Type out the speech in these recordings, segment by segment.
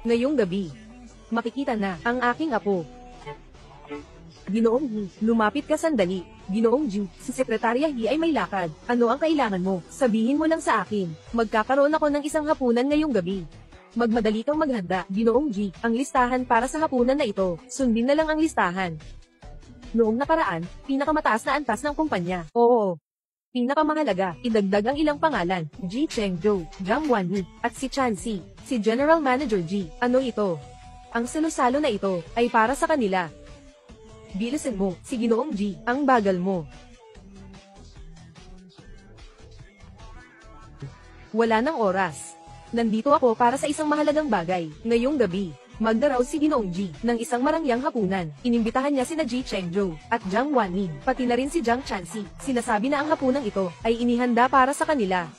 Ngayong gabi, makikita na ang aking apo. Ginoong Yi, lumapit ka sandali. Ginoong Ji, si Sekretarya Yi ay may lakad. Ano ang kailangan mo? Sabihin mo lang sa akin. Magkakaroon ako ng isang hapunan ngayong gabi. Magmadali kang maghanda, Ginoong Ji, ang listahan para sa hapunan na ito. Sundin na lang ang listahan. Noong nakaraan, pinakamataas na antas ng kumpanya. Oo. Pinakamahalaga, idagdag ang ilang pangalan, Ji Chengzhou, Zhang Wanyi, at si Chan Si, si General Manager Ji. Ano ito? Ang salo-salo na ito, ay para sa kanila. Bilisan mo, si Ginoong Ji, ang bagal mo. Wala nang oras. Nandito ako para sa isang mahalagang bagay. Ngayong gabi, magdaraw si Ginoong Ji ng isang marangyang hapunan. Inimbitahan niya sina Ji Chengzhou at Zhang Wanyi, pati na rin si Zhang Chanxi. Sinasabi na ang hapunang ito ay inihanda para sa kanila.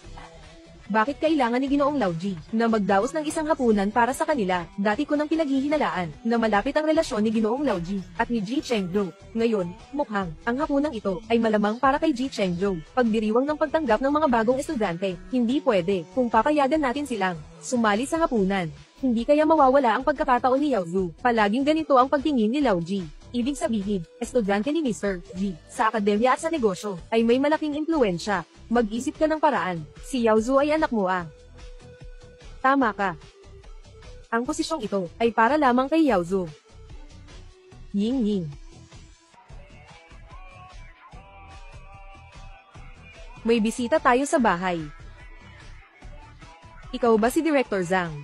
Bakit kailangan ni Ginoong Lao Ji na magdaos ng isang hapunan para sa kanila? Dati ko nang pinaghihinalaan na malapit ang relasyon ni Ginoong Lao Ji at ni Ji Chengzhou. Ngayon, mukhang ang hapunang ito ay malamang para kay Ji Chengzhou. Pagdiriwang ng pagtanggap ng mga bagong estudyante, hindi pwede kung papayagan natin silang sumali sa hapunan. Hindi kaya mawawala ang pagkakataon ni Yao Zu. Palaging ganito ang pagtingin ni Lao Ji. Ibig sabihin, estudyante ni Mr. Ji sa akademya at sa negosyo ay may malaking impluwensya. Mag-isip ka ng paraan. Si Yao Zu ay anak mo ah. Tama ka. Ang posisyong ito ay para lamang kay Yao Zu. Ying Ying. May bisita tayo sa bahay. Ikaw ba si Director Zhang?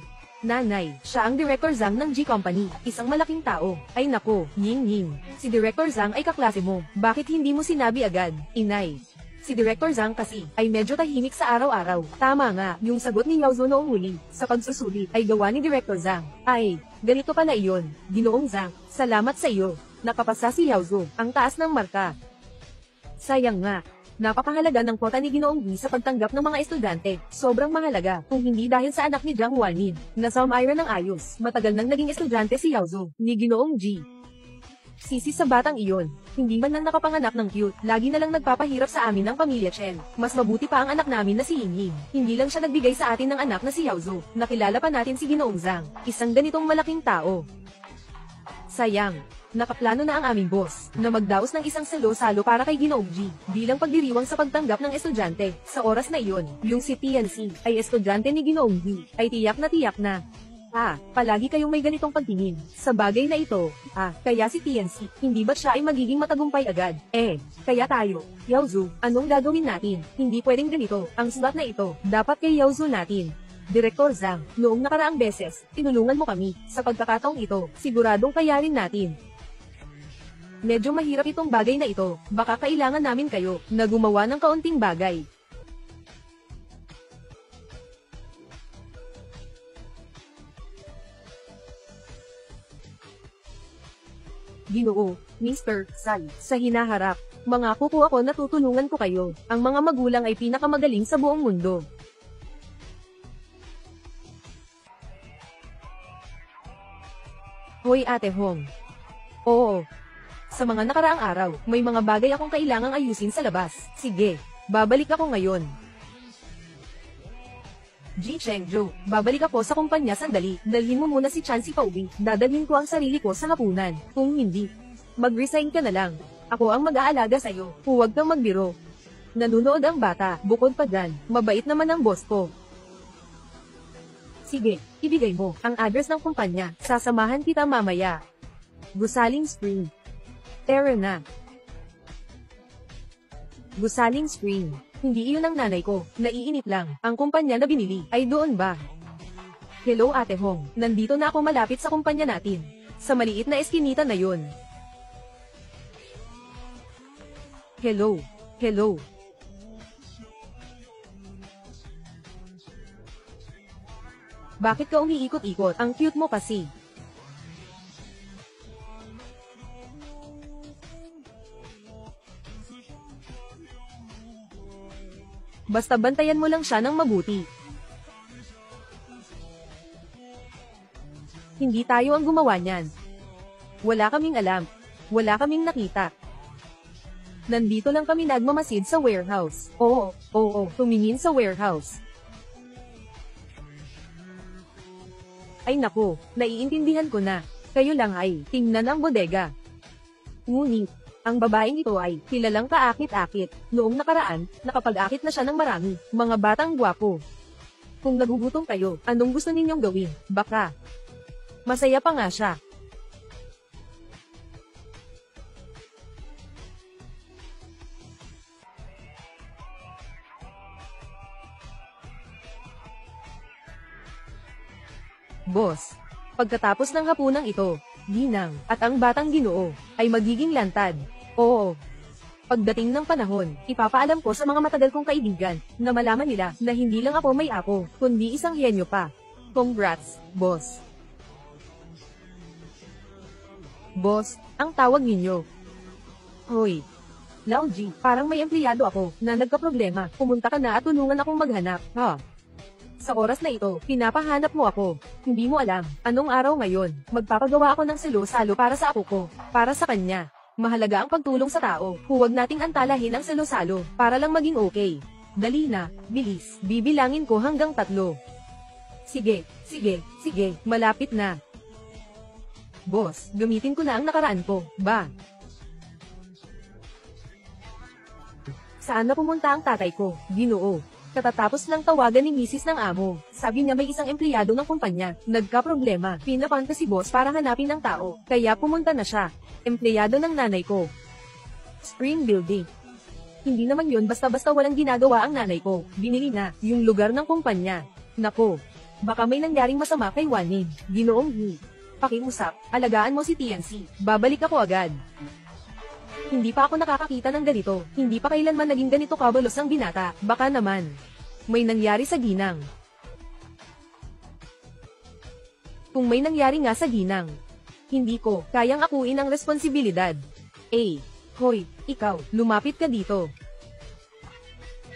Nanay, siya ang Director Zhang ng G Company, isang malaking tao. Ay nako, Ying Ying. Si Director Zhang ay kaklase mo. Bakit hindi mo sinabi agad, inay? Si Director Zhang kasi ay medyo tahimik sa araw-araw. Tama nga, yung sagot ni Yao Zu noong huli sa pagsusulit ay gawa ni Director Zhang. Ay, ganito pala iyon. Ginoong Zhang, salamat sa iyo. Nakapasa si Yao Zu, ang taas ng marka. Sayang nga. Napakahalaga ng kwota ni Ginoong Yi sa pagtanggap ng mga estudyante. Sobrang mahalaga, kung hindi dahil sa anak ni Zhang Wanyi, na sumira ng ayos. Matagal nang naging estudyante si Yao Zu, ni Ginoong Ji. Sisi sa batang iyon, hindi man lang nakapanganak ng cute, lagi na lang nagpapahirap sa amin ng pamilya Chen. Mas mabuti pa ang anak namin na si Ying Ying. Hindi lang siya nagbigay sa atin ng anak na si Yao Zu. Nakilala pa natin si Ginoong Zhang, isang ganitong malaking tao. Sayang. Nakaplano na ang aming boss na magdaos ng isang salo-salo para kay Ginoong Ji bilang pagdiriwang sa pagtanggap ng estudyante. Sa oras na iyon, yung si TNC ay estudyante ni Ginoong Ji ay tiyak na. Palagi kayong may ganitong pagtingin sa bagay na ito. Kaya si TNC, hindi ba siya ay magiging matagumpay agad? Kaya tayo, Yao Zu, anong gagawin natin? Hindi pwedeng ganito, ang slot na ito, dapat kay Yao Zu natin. Direktor Zhang, noong nakaraang beses, tinulungan mo kami. Sa pagkakataong ito, siguradong kayarin natin. Medyo mahirap itong bagay na ito, baka kailangan namin kayo na gumawa ng kaunting bagay. Ginoo, Mr. Sai, sa hinaharap, mangako po ako na tutulungan ko kayo. Ang mga magulang ay pinakamagaling sa buong mundo. Hoy Ate Hong. Oo. Sa mga nakaraang araw, may mga bagay akong kailangang ayusin sa labas. Sige, babalik ako ngayon. Ji Chengzhou, babalik ako sa kumpanya sandali. Dalhin mo muna si Chanxi pauwi. Dadalhin ko ang sarili ko sa hapunan. Kung hindi, mag-resign ka na lang. Ako ang mag-aalaga sa'yo. Huwag kang magbiro. Nanunood ang bata. Bukod pa dyan, mabait naman ang boss ko. Sige, ibigay mo ang address ng kumpanya. Sasamahan kita mamaya. Gusaling Spring. Tara na. Gusaling Spring. Hindi iyon ang nanay ko. Naiinip lang. Ang kumpanya na binili ay doon ba? Hello Ate Hong. Nandito na ako malapit sa kumpanya natin. Sa maliit na eskinita na yun. Hello. Hello. Bakit ka umiikot-ikot? Ang cute mo kasi. Basta bantayan mo lang siya ng mabuti. Hindi tayo ang gumawa niyan. Wala kaming alam. Wala kaming nakita. Nandito lang kami nagmamasid sa warehouse. Oo, tumingin sa warehouse. Ay naku, naiintindihan ko na. Kayo lang ay, tingnan ang bodega. Ngunit, ang babaeng ito ay, kilalang kaakit-akit. Noong nakaraan, nakapag-akit na siya ng marami, mga batang gwapo. Kung nagugutom kayo, anong gusto ninyong gawin? Baka masaya pa nga siya. Boss, pagkatapos ng hapunang ito, Ginang, at ang batang Ginoo, ay magiging lantad. Oo. Pagdating ng panahon, ipapaalam ko sa mga matagal kong kaibigan, na malaman nila, na hindi lang ako may apo, kundi isang henyo pa. Congrats, boss. Boss, ang tawag ninyo. Hoy. Lauji, parang may empleyado ako, na nagkaproblema, pumunta ka na at tulungan akong maghanap, ha? Sa oras na ito, pinapahanap mo ako. Hindi mo alam, anong araw ngayon, magpapagawa ako ng salo-salo para sa apo ko, para sa kanya. Mahalaga ang pagtulong sa tao, huwag nating antalahin ang salo-salo, para lang maging okay. Dali na, bilis, bibilangin ko hanggang 3. Sige, malapit na. Boss, gamitin ko na ang nakaraan ko, ba? Saan na pumunta ang tatay ko, Ginoo? Katatapos lang tawagan ni misis ng amo, sabi niya may isang empleyado ng kumpanya, nagka-problema, pinapunta si boss para hanapin ang tao, kaya pumunta na siya. Empleyado ng nanay ko. Spring Building. Hindi naman yun basta-basta walang ginagawa ang nanay ko, binili na, yung lugar ng kumpanya. Nako, baka may nangyaring masama kay Wanin, Ginoong Hu. Pakiusap, alagaan mo si TNC, babalik ako agad. Hindi pa ako nakakakita ng ganito, hindi pa kailanman naging ganito kabalos ang binata, baka naman may nangyari sa Ginang. Kung may nangyari nga sa Ginang, hindi ko kayang akuin ang responsibilidad. Hoy, ikaw, lumapit ka dito.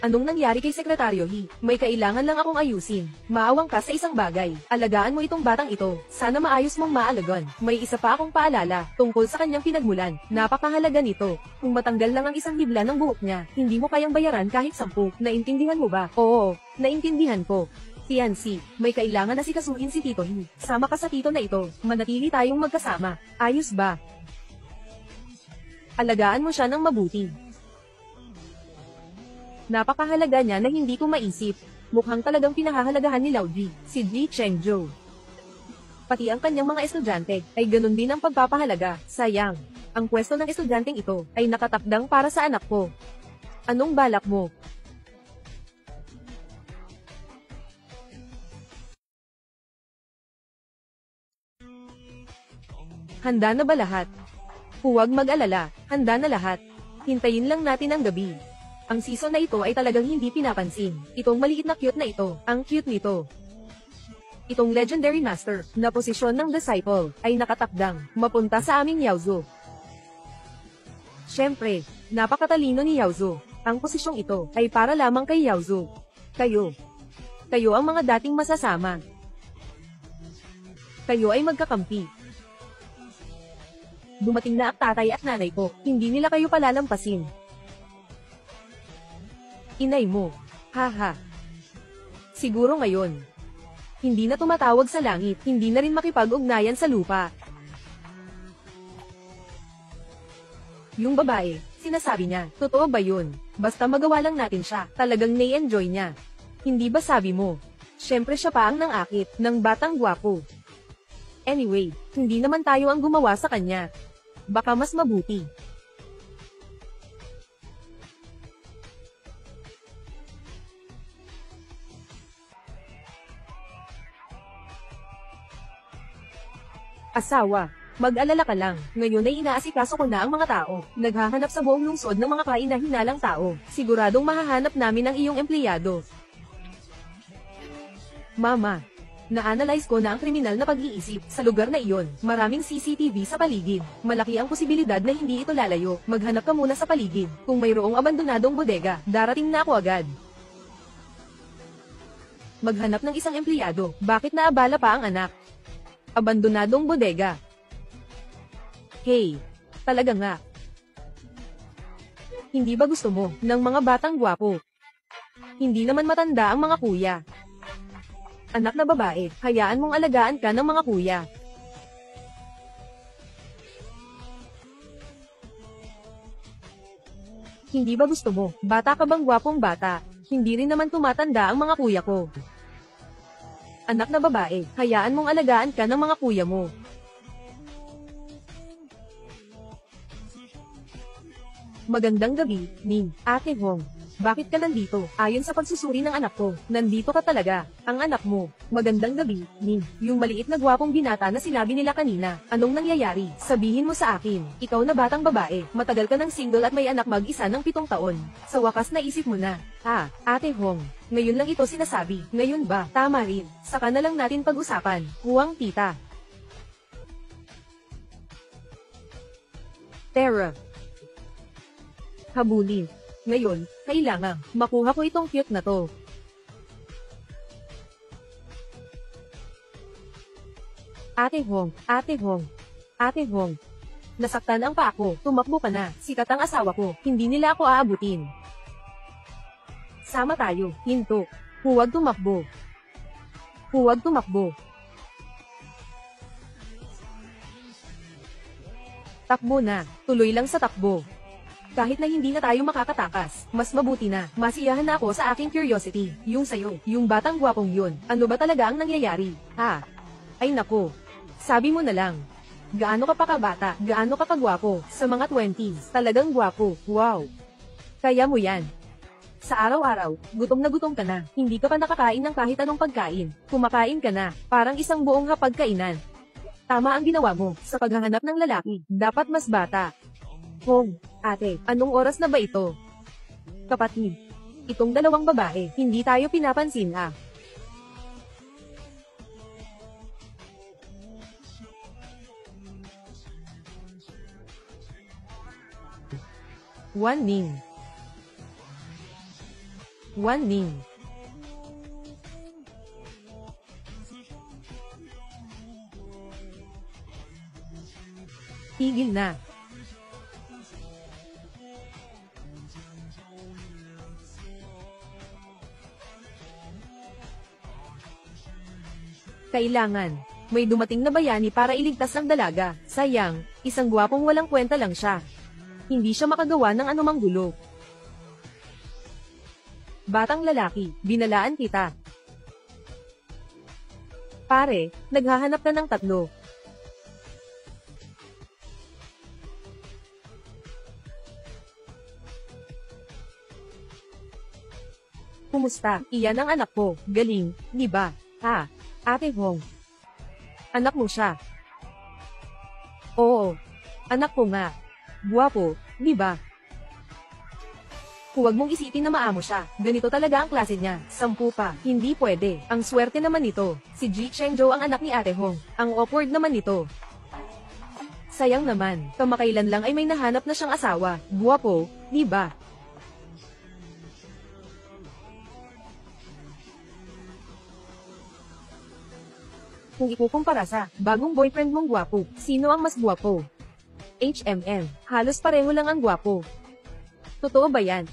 Anong nangyari kay Sekretaryo He? May kailangan lang akong ayusin. Maawang ka sa isang bagay. Alagaan mo itong batang ito. Sana maayos mong maalagon. May isa pa akong paalala, tungkol sa kanyang pinagmulan. Napakahalaga nito. Kung matanggal lang ang isang hibla ng buhok niya, hindi mo kayang bayaran kahit 10. Naintindihan mo ba? Oo, naintindihan ko. Tiancy, may kailangan na sikasuhin si Tito He. Sama ka sa tito na ito. Manatili tayong magkasama. Ayos ba? Alagaan mo siya ng mabuti. Napakahalaga niya na hindi ko maisip. Mukhang talagang pinahahalagahan ni Lauji, si Ji Chengzhou. Pati ang kanyang mga estudyante, ay ganun din ang pagpapahalaga. Sayang, ang pwesto ng estudyanteng ito, ay nakatakdang para sa anak ko. Anong balak mo? Handa na ba lahat? Huwag mag-alala, handa na lahat. Hintayin lang natin ang gabi. Ang season na ito ay talagang hindi pinapansin. Itong maliit na cute na ito, ang cute nito. Itong legendary master, na posisyon ng disciple, ay nakatakdang, mapunta sa aming Yaozu. Siyempre, napakatalino ni Yaozu. Ang posisyong ito, ay para lamang kay Yaozu. Kayo ang mga dating masasama. Kayo ay magkakampi. Dumating na ang tatay at nanay ko, hindi nila kayo palalampasin. Inay mo. Haha. Siguro ngayon. Hindi na tumatawag sa langit, hindi na rin makipag-ugnayan sa lupa. Yung babae, sinasabi niya, totoo ba yun? Basta magawa lang natin siya, talagang nai-enjoy niya. Hindi ba sabi mo? Siyempre siya pa ang nang-akit, ng batang gwapo. Anyway, hindi naman tayo ang gumawa sa kanya. Baka mas mabuti. Asawa, mag-alala ka lang, ngayon ay inaasikaso ko na ang mga tao, naghahanap sa buong lungsod ng mga kainahinalang tao, siguradong mahahanap namin ang iyong empleyado. Mama, na-analyze ko na ang kriminal na pag-iisip, sa lugar na iyon, maraming CCTV sa paligid, malaki ang posibilidad na hindi ito lalayo, maghanap ka muna sa paligid, kung mayroong abandonadong bodega, darating na ako agad. Maghanap ng isang empleyado, bakit naabala pa ang anak? Abandonadong bodega. Hey, talaga nga. Hindi ba gusto mo, ng mga batang gwapo? Hindi naman matanda ang mga kuya. Anak na babae, hayaan mong alagaan ka ng mga kuya. Hindi ba gusto mo? Bata ka bang gwapong bata? Hindi rin naman tumatanda ang mga kuya ko. Anak na babae, hayaan mong alagaan ka ng mga kuya mo. Magandang gabi, Ning, Ate Hong. Bakit ka nandito? Ayon sa pagsusuri ng anak ko, nandito ka talaga. Ang anak mo. Magandang gabi, Ning. Yung maliit na gwapong binata na sinabi nila kanina. Anong nangyayari? Sabihin mo sa akin. Ikaw na batang babae, matagal ka ng single at may anak mag-isa ng 7 taon. Sa wakas naisip mo na. Ate Hong. Ngayon lang ito sinasabi. Ngayon ba? Tama rin. Saka na lang natin pag-usapan. Huwang tita. Tara. Habulin. Ngayon, kailangan makuha ko itong cute na to. Ate Hong, Ate Hong, Ate Hong. Nasaktan ang paa ko, tumakbo ka na, sikat ang asawa ko, hindi nila ako aabutin. Sama tayo, hinto. Huwag tumakbo. Huwag tumakbo. Takbo na, tuloy lang sa takbo. Kahit na hindi na tayo makakatakas, mas mabuti na, masiyahan na ako sa aking curiosity, yung sayo, yung batang gwapong yun, ano ba talaga ang nangyayari? Ay nako, sabi mo na lang. Gaano ka pa kabata, gaano ka kagwapo, sa mga 20s, talagang gwapo, wow. Kaya mo yan. Sa araw-araw, gutom na gutom ka na, hindi ka pa nakakain ng kahit anong pagkain, kumakain ka na, parang isang buong hapagkainan. Tama ang ginawa mo, sa paghahanap ng lalaki, dapat mas bata. Hong, ate, anong oras na ba ito? Kapatid, itong dalawang babae, hindi tayo pinapansin One Ning. One Ning. Tigil na. Kailangan. May dumating na bayani para iligtas ang dalaga. Sayang, isang gwapong walang kwenta lang siya. Hindi siya makagawa ng anumang gulo. Batang lalaki, binalaan kita. Pare, naghahanap ka ng 3. Kumusta? Iyan ang anak ko. Galing, di ba? Ate Hong. Anak mo siya. Oo. Anak ko nga. Guwapo, di ba? Huwag mong isipin na maamo siya. Ganito talaga ang klase niya. 10 pa. Hindi pwede. Ang swerte naman nito. Si Ji Chengzhou ang anak ni Ate Hong. Ang awkward naman nito. Sayang naman. Kamakailan lang ay may nahanap na siyang asawa. Guwapo, di ba? Kung ikukumpara sa bagong boyfriend mong gwapo, sino ang mas gwapo? Halos pareho lang ang gwapo. Totoo ba yan?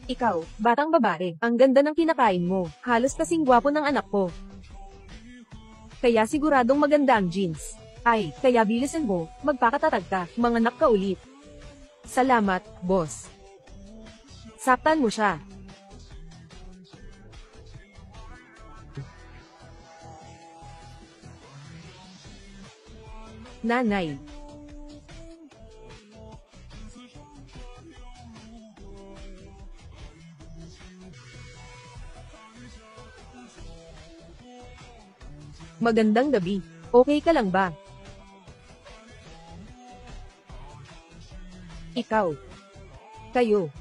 Ikaw, batang babae, ang ganda ng kinakain mo, halos kasing gwapo ng anak ko. Kaya siguradong maganda ang jeans. Kaya bilisan mo, magpakatatag ka, manganak ka ulit. Salamat, boss. Saktan mo siya. Nanay. Magandang gabi. Okay ka lang ba? Ikaw. Kayo.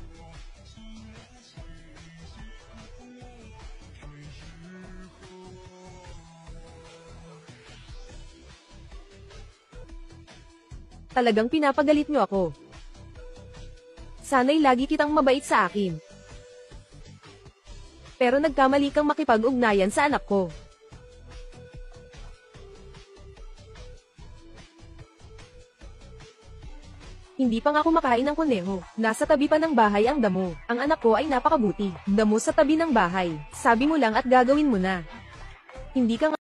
Talagang pinapagalit niyo ako. Sana'y lagi kitang mabait sa akin. Pero nagkamali kang makipag-ugnayan sa anak ko. Hindi pa nga kumakain ng kuneho. Nasa tabi pa ng bahay ang damo. Ang anak ko ay napakabuti. Damo sa tabi ng bahay. Sabi mo lang at gagawin mo na. Hindi ka nga